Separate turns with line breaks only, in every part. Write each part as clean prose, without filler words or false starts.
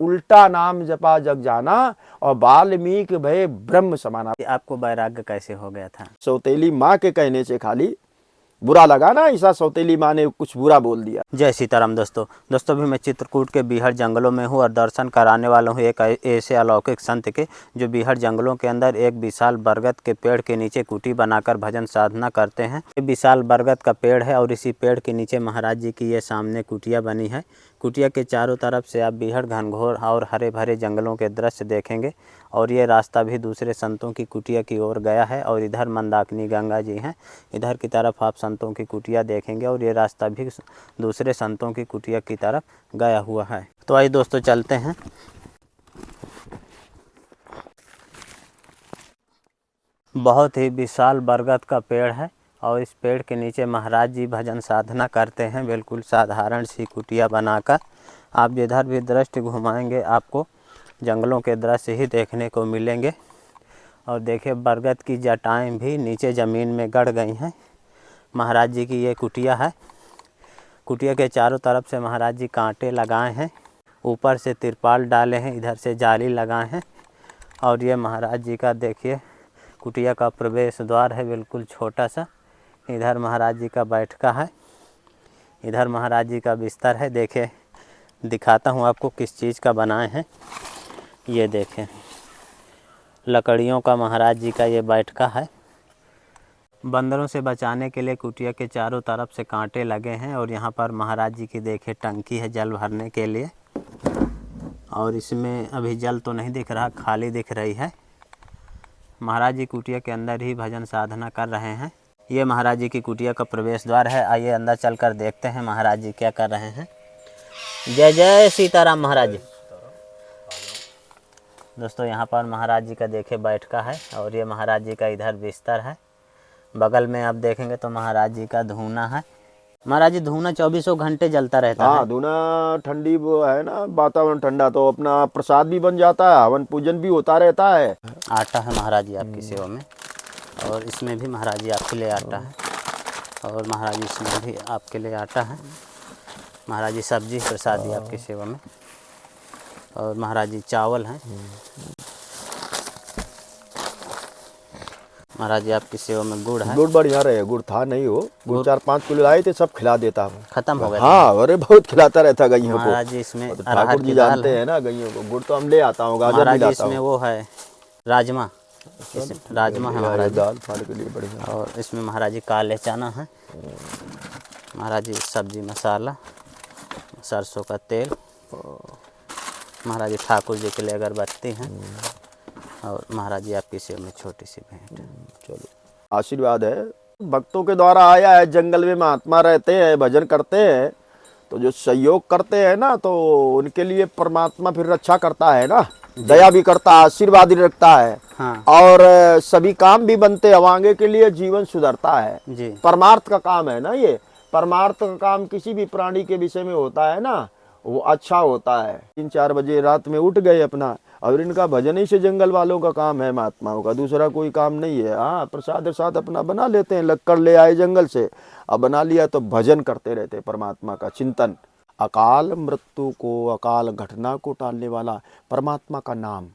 उल्टा नाम जपा जग जाना और वाल्मीकि भय ब्रह्म समाना।
आपको वैराग्य कैसे हो गया था?
सौतेली माँ के कहने से खाली बुरा लगा ना, ऐसा सौतेली माँ ने कुछ बुरा बोल दिया।
जय सीताराम दोस्तों भी मैं चित्रकूट के बीहड़ जंगलों में हूँ और दर्शन कराने वाला हूँ एक ऐसे अलौकिक संत के जो बीहड़ जंगलों के अंदर एक विशाल बरगद के पेड़ के नीचे कुटी बनाकर भजन साधना करते हैं। ये विशाल बरगद का पेड़ है और इसी पेड़ के नीचे महाराज जी की ये सामने कुटिया बनी है। कुटिया के चारों तरफ से आप बीहड़ घनघोर और हरे भरे जंगलों के दृश्य देखेंगे और ये रास्ता भी दूसरे संतों की कुटिया की ओर गया है और इधर मंदाकिनी गंगा जी हैं। इधर की तरफ आप संतों की कुटिया देखेंगे और ये रास्ता भी दूसरे संतों की कुटिया की तरफ गया हुआ है। तो आइए दोस्तों चलते हैं। बहुत ही विशाल बरगद का पेड़ है और इस पेड़ के नीचे महाराज जी भजन साधना करते हैं, बिल्कुल साधारण सी कुटिया बनाकर। आप जिधर भी दृष्टि घुमाएंगे आपको जंगलों के दृश्य ही देखने को मिलेंगे। और देखिए बरगद की जटाएं भी नीचे ज़मीन में गड़ गई हैं। महाराज जी की ये कुटिया है। कुटिया के चारों तरफ से महाराज जी कांटे लगाए हैं, ऊपर से तिरपाल डाले हैं, इधर से जाली लगाए हैं। और ये महाराज जी का देखिए कुटिया का प्रवेश द्वार है, बिल्कुल छोटा सा। इधर महाराज जी का बैठका है, इधर महाराज जी का बिस्तर है। देखिए दिखाता हूँ आपको किस चीज़ का बनाए हैं। ये देखें लकड़ियों का महाराज जी का ये बैठका है। बंदरों से बचाने के लिए कुटिया के चारों तरफ से कांटे लगे हैं और यहाँ पर महाराज जी की देखिए टंकी है जल भरने के लिए। और इसमें अभी जल तो नहीं दिख रहा, खाली दिख रही है। महाराज जी कुटिया के अंदर ही भजन साधना कर रहे हैं। ये महाराज जी की कुटिया का प्रवेश द्वार है। आइए अंदर चलकर देखते हैं महाराज जी क्या कर रहे हैं। जय जय सीताराम महाराज जी। दोस्तों यहाँ पर महाराज जी का देखिए बैठका है और ये महाराज जी का इधर बिस्तर है। बगल में आप देखेंगे तो महाराज जी का धूना है। महाराज जी धूना 24 घंटे जलता रहता है।
हाँ, धूना ठंडी वो है ना, वातावरण ठंडा तो अपना प्रसाद भी बन जाता है, हवन पूजन भी होता रहता है।
आटा है महाराज जी आपकी सेवा में और इसमें भी महाराज जी आपके लिए आटा है और महाराज जी इसमें भी आपके लिए आटा है। महाराज जी सब्जी प्रसादी आपकी सेवा में और महाराज जी चावल हैं। महाराज जी आपकी सेवा में गुड़ है।
गुड़ बढ़िया रहे, गुड़ था नहीं हो, गुड़ 4-5 किलो लाए थे, सब खिला देता हूँ।
खत्म हो गया।
हाँ, अरे बहुत खिलाता रहता गैयों को।
महाराज जी इसमें
तो ठाकुर जी जानते हैं ना गैयों को, गुड़ तो हम ले आता हूँ, गाजर भी लाता हूँ।
इसमें वो है राजमा, राजमा है महाराज जी।
दाल फाड़ के लिए बढ़िया।
और इसमें महाराज जी काले चना है। महाराज जी सब्जी मसाला, सरसों का तेल। महाराज जी ठाकुर जी के लिए अगरबत्ती हैं और महाराज जी आपकी सेवा में छोटी सी भेंट।
चलो आशीर्वाद है, भक्तों के द्वारा आया है। जंगल में महात्मा रहते हैं, भजन करते हैं, तो जो सहयोग करते हैं ना तो उनके लिए परमात्मा फिर रक्षा करता है ना, दया भी करता है, आशीर्वाद भी रखता है।
हाँ।
और सभी काम भी बनते हैं, आगे के लिए जीवन सुधरता है
जी।
परमार्थ का काम है ना ये। परमार्थ का काम किसी भी प्राणी के विषय में होता है ना, वो अच्छा होता है। 3-4 बजे रात में उठ गए अपना, और इनका भजन ही से जंगल वालों का काम है, महात्माओं का दूसरा कोई काम नहीं है। हाँ, प्रसाद प्रसाद अपना बना लेते हैं, लक्कड़ ले आए जंगल से, अब बना लिया तो भजन करते रहते परमात्मा का चिंतन। अकाल मृत्यु को, अकाल घटना को टालने वाला परमात्मा का नाम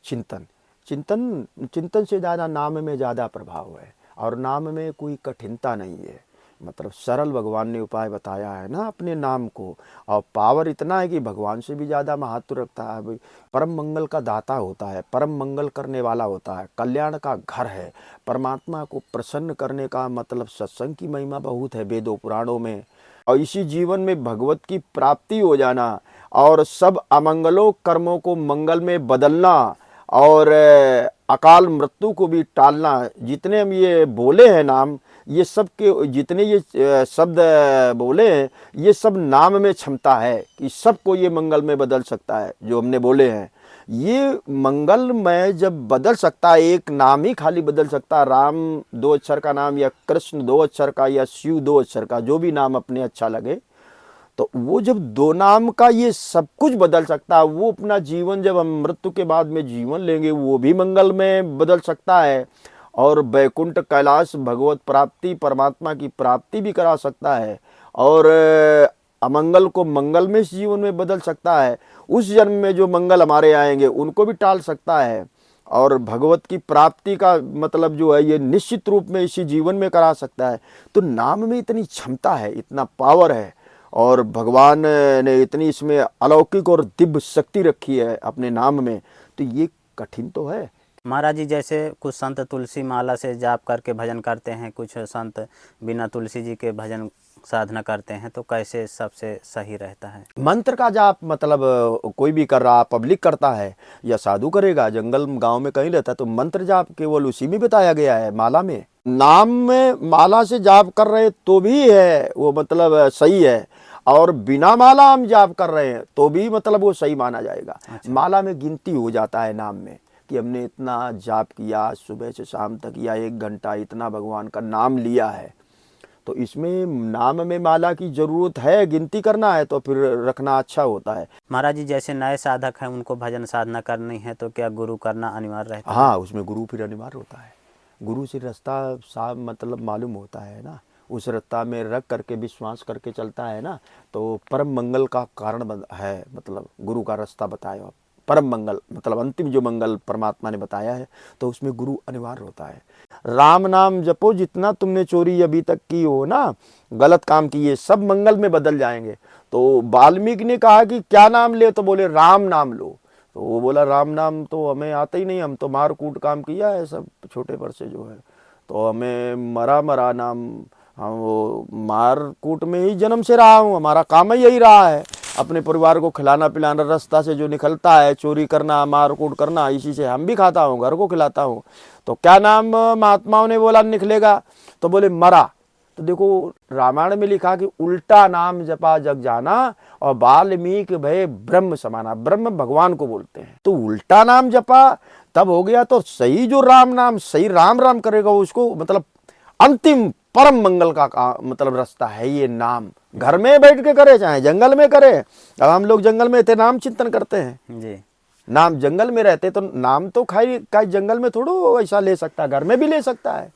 चिंतन। चिंतन से ज़्यादा नाम में ज़्यादा प्रभाव है, और नाम में कोई कठिनता नहीं है। मतलब सरल भगवान ने उपाय बताया है ना अपने नाम को, और पावर इतना है कि भगवान से भी ज़्यादा महत्व रखता है भाई। परम मंगल का दाता होता है, परम मंगल करने वाला होता है, कल्याण का घर है। परमात्मा को प्रसन्न करने का मतलब सत्संग की महिमा बहुत है वेदों पुराणों में। और इसी जीवन में भगवत की प्राप्ति हो जाना और सब अमंगलों कर्मों को मंगल में बदलना और अकाल मृत्यु को भी टालना। जितने हम ये बोले हैं नाम, ये सब के जितने ये शब्द बोले हैं, ये सब नाम में क्षमता है कि सबको ये मंगल में बदल सकता है। जो हमने बोले हैं ये मंगल में जब बदल सकता है, एक नाम ही खाली बदल सकता है। राम 2 अक्षर का नाम, या कृष्ण 2 अक्षर का, या शिव 2 अक्षर का, जो भी नाम अपने अच्छा लगे, तो वो जब 2 नाम का ये सब कुछ बदल सकता है। वो अपना जीवन जब हम मृत्यु के बाद में जीवन लेंगे, वो भी मंगल में बदल सकता है, और वैकुंठ कैलाश भगवत प्राप्ति परमात्मा की प्राप्ति भी करा सकता है। और अमंगल को मंगल में इस जीवन में बदल सकता है, उस जन्म में जो मंगल हमारे आएंगे उनको भी टाल सकता है, और भगवत की प्राप्ति का मतलब जो है ये निश्चित रूप में इसी जीवन में करा सकता है। तो नाम में इतनी क्षमता है, इतना पावर है, और भगवान ने इतनी इसमें अलौकिक और दिव्य शक्ति रखी है अपने नाम में, तो ये कठिन तो है।
महाराज जी, जैसे कुछ संत तुलसी माला से जाप करके भजन करते हैं, कुछ संत बिना तुलसी जी के भजन साधना करते हैं, तो कैसे सबसे सही रहता है?
मंत्र का जाप मतलब कोई भी कर रहा, पब्लिक करता है या साधु करेगा, जंगल गांव में कहीं रहता है, तो मंत्र जाप केवल उसी में बताया गया है, माला में। नाम में माला से जाप कर रहे तो भी है वो मतलब सही है, और बिना माला हम जाप कर रहे हैं तो भी मतलब वो सही माना जाएगा।
अच्छा।
माला में गिनती हो जाता है नाम में कि हमने इतना जाप किया, सुबह से शाम तक या 1 घंटा इतना भगवान का नाम लिया है, तो इसमें नाम में माला की जरूरत है, गिनती करना है तो फिर रखना अच्छा होता है।
महाराज जी, जैसे नए साधक हैं, उनको भजन साधना करनी है, तो क्या गुरु करना अनिवार्य रहता है?
हाँ, उसमें गुरु फिर अनिवार्य होता है। गुरु से रास्ता साफ मतलब मालूम होता है ना, उस रास्ता में रख करके विश्वास करके चलता है ना, तो परम मंगल का कारण है, मतलब गुरु का रास्ता बताया, परम मंगल मतलब अंतिम जो मंगल परमात्मा ने बताया है, तो उसमें गुरु अनिवार्य होता है। राम नाम जपो, जितना तुमने चोरी अभी तक की हो ना, गलत काम किए, सब मंगल में बदल जाएंगे। तो वाल्मीकि ने कहा कि क्या नाम ले, तो बोले राम नाम लो। तो वो बोला राम नाम तो हमें आता ही नहीं, हम तो मार कूट काम किया है सब छोटे पर से जो है, तो हमें मरा मरा नाम, हम वो मार कूट में ही जन्म से रहा हूँ, हमारा काम ही यही रहा है, अपने परिवार को खिलाना पिलाना, रास्ता से जो निकलता है चोरी करना मार कूट करना, इसी से हम भी खाता हूँ, घर को खिलाता हूँ। तो क्या नाम महात्माओं ने बोला निकलेगा, तो बोले मरा। तो देखो रामायण में लिखा कि उल्टा नाम जपा जग जाना, और वाल्मीकि भय ब्रह्म समाना, ब्रह्म भगवान को बोलते हैं। तो उल्टा नाम जपा तब हो गया, तो सही जो राम नाम सही राम राम करेगा उसको मतलब अंतिम परम मंगल का मतलब रास्ता है ये नाम। घर में बैठ के करे चाहे जंगल में करे, अब हम लोग जंगल में थे नाम चिंतन करते हैं
जी।
नाम, जंगल में रहते तो नाम तो खाई का जंगल में थोड़ा ऐसा ले सकता है, घर में भी ले सकता है,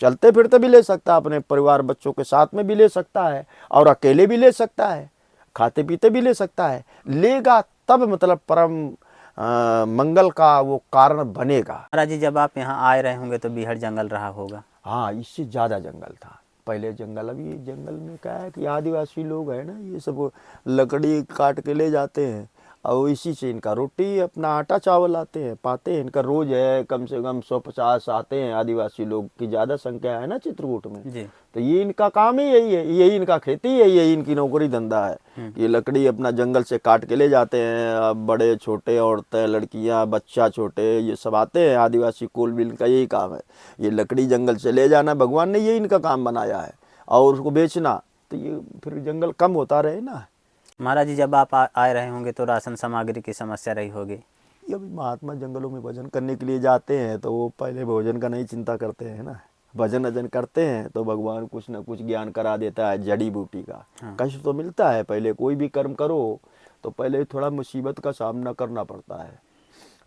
चलते फिरते भी ले सकता है, अपने परिवार बच्चों के साथ में भी ले सकता है, और अकेले भी ले सकता है, खाते पीते भी ले सकता है, लेगा तब मतलब परम मंगल का वो कारण बनेगा।
महाराज जी, जब आप यहाँ आए रहे होंगे तो बीहड़ जंगल रहा होगा?
हाँ, इससे ज़्यादा जंगल था पहले जंगल। अभी जंगल में क्या है कि आदिवासी लोग हैं ना, ये सब लकड़ी काट के ले जाते हैं, और इसी से इनका रोटी अपना आटा चावल आते हैं पाते हैं, इनका रोज है कम से कम 150 आते हैं, आदिवासी लोग की ज़्यादा संख्या है ना चित्रकूट में।
जी।
तो ये इनका काम ही यही है, यही इनका खेती है, यही इनकी नौकरी धंधा है। ये लकड़ी अपना जंगल से काट के ले जाते हैं, अब बड़े छोटे औरतें लड़कियां बच्चा छोटे ये सब आते हैं, आदिवासी कुल मिल का यही काम है, ये लकड़ी जंगल से ले जाना, भगवान ने यही इनका काम बनाया है, और उसको बेचना, तो ये फिर जंगल कम होता रहे ना।
महाराज जी, जब आप आए रहे होंगे तो राशन सामग्री की समस्या रही होगी?
ये अभी महात्मा जंगलों में भजन करने के लिए जाते हैं तो वो पहले भोजन का नहीं चिंता करते हैं ना, भजन अजन करते हैं तो भगवान कुछ ना कुछ ज्ञान करा देता है जड़ी बूटी का।
हाँ।
कष्ट तो मिलता है, पहले कोई भी कर्म करो तो पहले थोड़ा मुसीबत का सामना करना पड़ता है।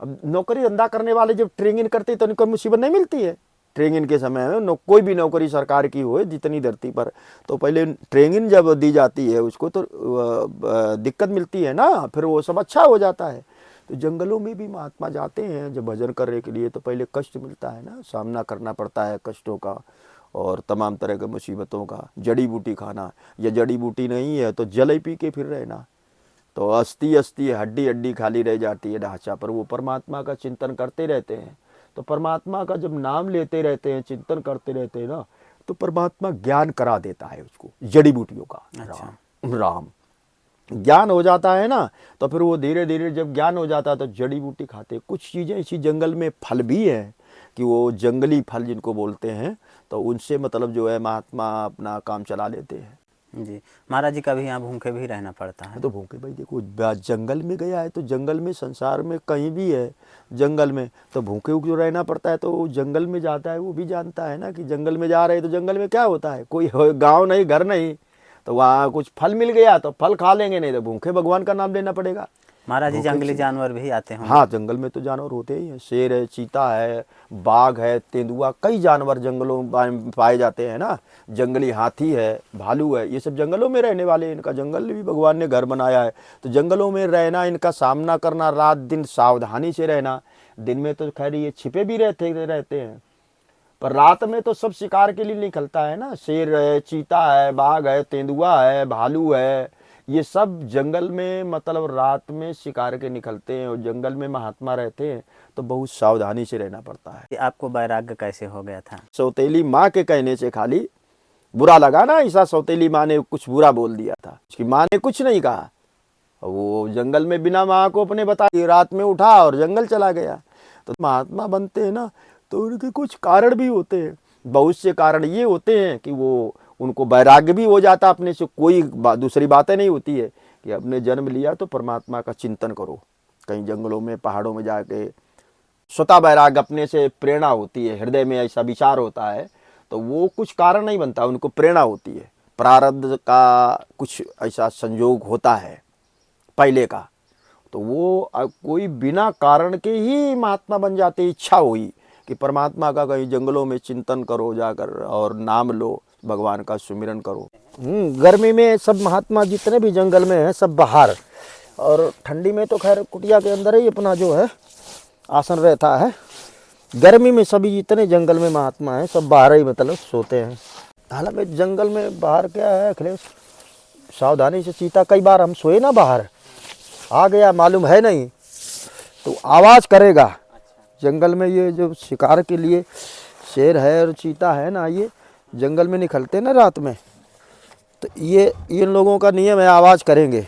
अब नौकरी धंधा करने वाले जब ट्रेनिंग करते तो उनको मुसीबत नहीं मिलती है। ट्रेनिंग के समय में कोई भी नौकरी सरकार की हो जितनी धरती पर, तो पहले ट्रेनिंग जब दी जाती है उसको तो दिक्कत मिलती है ना, फिर वो सब अच्छा हो जाता है। तो जंगलों में भी महात्मा जाते हैं जब भजन करने के लिए, तो पहले कष्ट मिलता है ना, सामना करना पड़ता है कष्टों का और तमाम तरह के मुसीबतों का। जड़ी बूटी खाना, या जड़ी बूटी नहीं है तो जल ही पी के फिर रहना, तो अस्थि अस्थि हड्डी हड्डी खाली रह जाती है ढांचा पर। वो परमात्मा का चिंतन करते रहते हैं, तो परमात्मा का जब नाम लेते रहते हैं चिंतन करते रहते हैं ना, तो परमात्मा ज्ञान करा देता है उसको जड़ी बूटियों का।
अच्छा।
राम ज्ञान हो जाता है ना, तो फिर वो धीरे धीरे जब ज्ञान हो जाता है तो जड़ी बूटी खाते। कुछ चीज़ें इसी जंगल में फल भी हैं कि वो जंगली फल जिनको बोलते हैं, तो उनसे मतलब जो है महात्मा अपना काम चला लेते हैं।
जी। महाराज जी, कभी यहाँ भूखे भी रहना पड़ता है?
तो भूखे भाई देखो जंगल में गया है तो जंगल में संसार में कहीं भी है जंगल में तो भूखे जो रहना पड़ता है। तो जंगल में जाता है वो भी जानता है ना कि जंगल में जा रहे हैं तो जंगल में क्या होता है, कोई गांव नहीं घर नहीं, तो वहाँ कुछ फल मिल गया तो फल खा लेंगे, नहीं तो भूखे भगवान का नाम लेना पड़ेगा।
महाराज जी जंगली जानवर भी आते हैं?
हाँ, जंगल में तो जानवर होते ही हैं। शेर है, चीता है, बाघ है, तेंदुआ, कई जानवर जंगलों में पाए जाते हैं ना। जंगली हाथी है, भालू है, ये सब जंगलों में रहने वाले हैं। इनका जंगल भी भगवान ने घर बनाया है, तो जंगलों में रहना, इनका सामना करना, रात दिन सावधानी से रहना। दिन में तो खैर ये छिपे भी रहते हैं, पर रात में तो सब शिकार के लिए निकलता है ना। शेर है, चीता है, बाघ है, तेंदुआ है, भालू है, ये सब जंगल में मतलब रात में शिकार के निकलते हैं। और जंगल में महात्मा रहते हैं तो बहुत सावधानी से रहना पड़ता है।
कि आपको वैराग्य कैसे हो गया था?
सौतेली माँ के कहने से खाली बुरा लगा ना, ऐसा सौतेली माँ ने कुछ बुरा बोल दिया था। उसकी माँ ने कुछ नहीं कहा, वो जंगल में बिना माँ को अपने बताए रात में उठा और जंगल चला गया। तो महात्मा बनते हैं ना, तो उनके कुछ कारण भी होते हैं। बहुत से कारण ये होते हैं कि वो उनको वैराग्य भी हो जाता अपने से। कोई दूसरी बातें नहीं होती है कि अपने जन्म लिया तो परमात्मा का चिंतन करो। कहीं जंगलों में, पहाड़ों में जाके स्वतः वैराग्य अपने से प्रेरणा होती है, हृदय में ऐसा विचार होता है, तो वो कुछ कारण नहीं बनता, उनको प्रेरणा होती है। प्रारब्ध का कुछ ऐसा संयोग होता है पहले का, तो वो कोई बिना कारण के ही महात्मा बन जाते। इच्छा हुई कि परमात्मा का कहीं जंगलों में चिंतन करो जाकर और नाम लो, भगवान का सुमिरन करो। गर्मी में सब महात्मा जितने भी जंगल में हैं सब बाहर, और ठंडी में तो खैर कुटिया के अंदर ही अपना जो है आसन रहता है। गर्मी में सभी जितने जंगल में महात्मा हैं सब बाहर ही मतलब सोते हैं। हालांकि जंगल में बाहर क्या है अखिलेश, सावधानी से। चीता कई बार हम सोए ना बाहर, आ गया मालूम है नहीं तो आवाज़ करेगा। जंगल में ये जो शिकार के लिए शेर है और चीता है ना, ये जंगल में निकलते ना रात में, तो ये इन लोगों का नियम है, आवाज़ करेंगे।